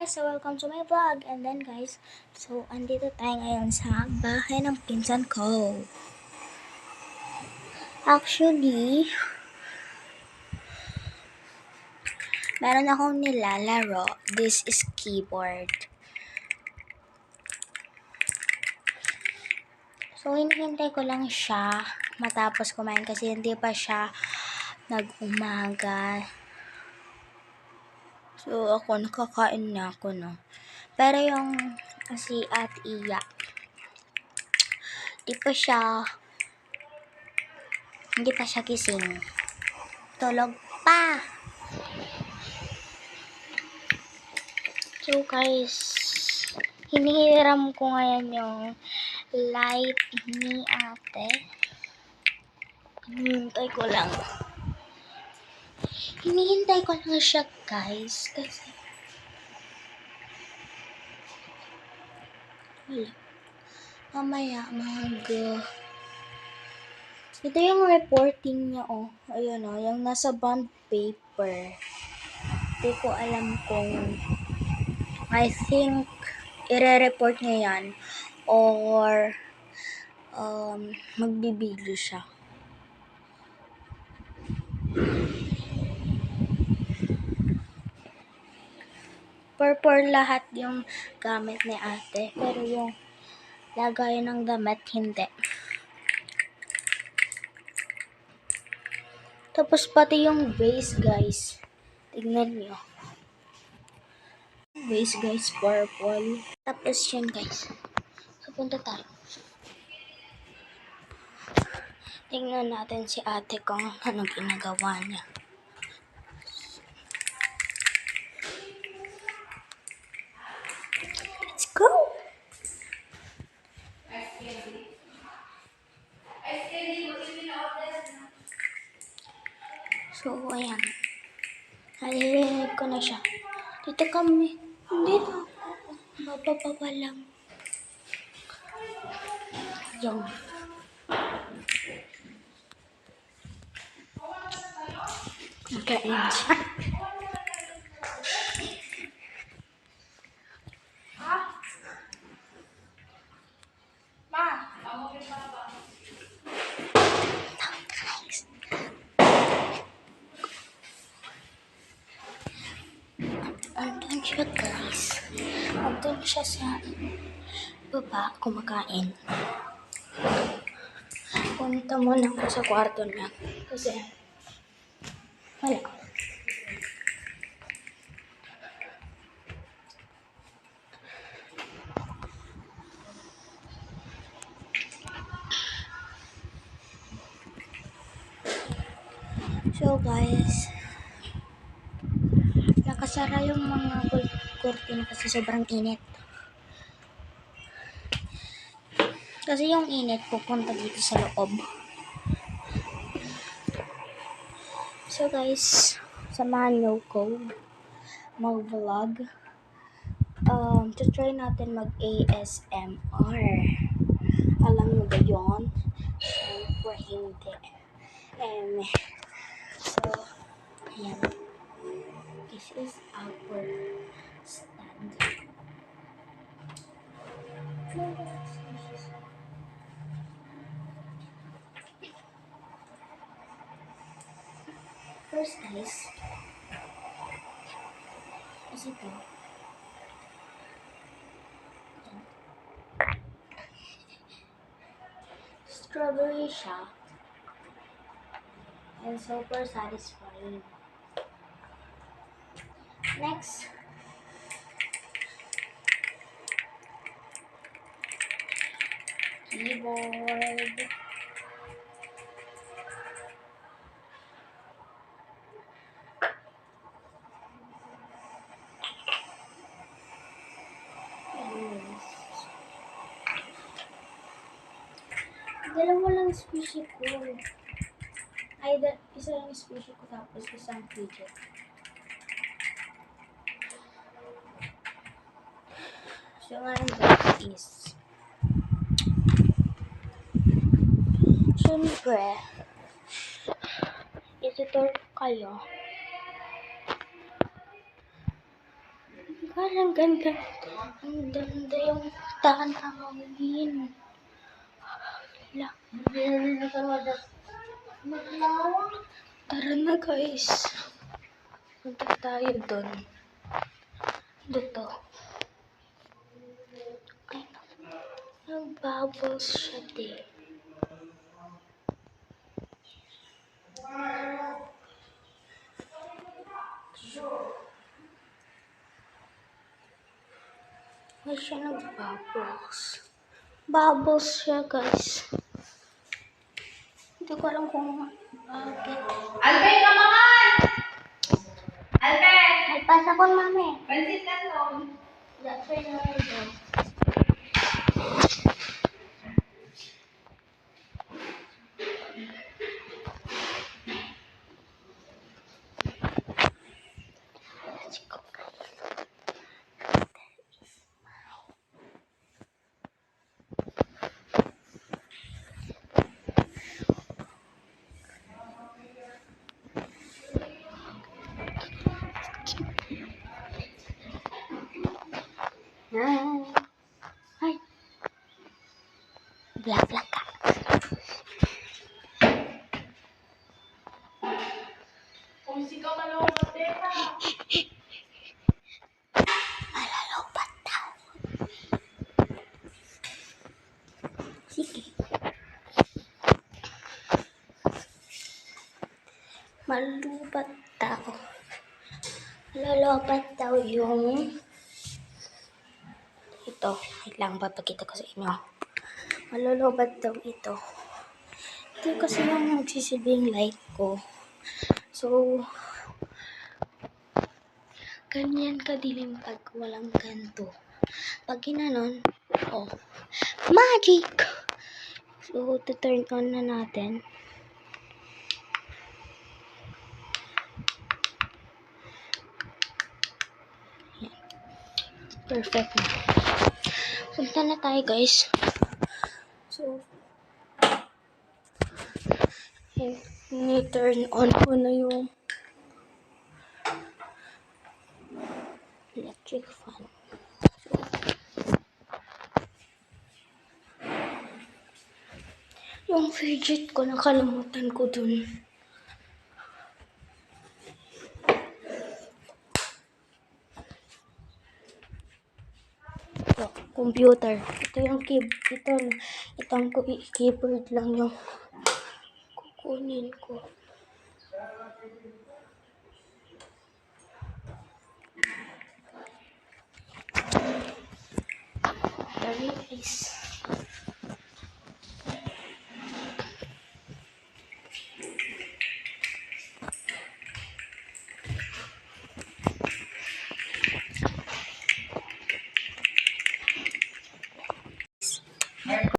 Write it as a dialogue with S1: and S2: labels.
S1: So, welcome to my vlog. And then guys, so andito tayo ngayon sa bahay ng pinsan ko. Actually, meron akong nilalaro. This is keyboard. So, hinihintay ko lang siya matapos kumain kasi hindi pa siya nag-umaga. So, ako, nakakain na ako, no? Pero yung si Ate Iya, hindi pa siya gising. Tulog pa. So guys, hinihiram ko ngayon yung light ni ate. Hinihintay ko lang siya guys. Kasi wala. Mamaya ito yung reporting niya, oh. Ayun, oh. Yung nasa bond paper. Hindi ko alam kung I think ire-report niya yan or magbibiglo siya. Purple lahat yung gamit ni ate, pero yung lagay ng damit hindi. Tapos pati yung vase guys, tignan nyo. Vase guys, purple. Tapos yun guys, pupunta tayo. Tingnan natin si ate kung anong ginagawa niya. Let's go! So, ayan. Nalilinig ko na siya. Dito kami. Hindi na ako. Bababa lang. Yung. Nagkain siya. Andun siya guys. Andun siya sa baba kumakain. Punta muna ako sa kwarto niya. Kasi wala. So guys, nakasara yung mga kurtina kasi sobrang init. Kasi yung init pupunta dito sa loob. So guys, samahan niyo ko mag-vlog. Try natin mag-ASMR. Alam mo ba yun? Siyempre hindi. So, ayan. This is our stand. First guys, is ito. Strawberry siya. And super satisfying. Next, keyboard. Dalawa lang squishy ko. Isa lang squishy ko tapos isang fidget. So, ngayon guys siyempre, itutur kayo Parang ganda. Ang ganda yung tanawin. Hala. Tara na guys. Punta tayo doon. Dito. Ay, nag-bubbles siya din. Ay, siya nag-bubbles. Bubbles siya guys. Hindi ko alam kung bakit.
S2: Alpe, kamakan! Alpe!
S1: Nagpasa ko mami.
S2: Pansit ka to.
S1: That's right now. Let's go. Ay. Bla-bla ka.
S2: Kung sikaw malawang teta.
S1: Malalobat daw. Sige. Malubat daw. Malalobat daw yung ito. Wait lang, papakita ko sa inyo. Malalobat daw ito. Ito kasi yung nagsisilbing light ko. So, ganyan kadilim pag walang ganto. Pag ginanon, oh, magic! So, to-turn on na natin. Yan. Perfect na. Punta na tayo, guys. So, ni-turn on ko na yung electric fan. Yung fidget ko, nakalimutan ko dun. Ito, computer. Ito yung keyboard. Itong keyboard lang yung kukunin ko. Very nice.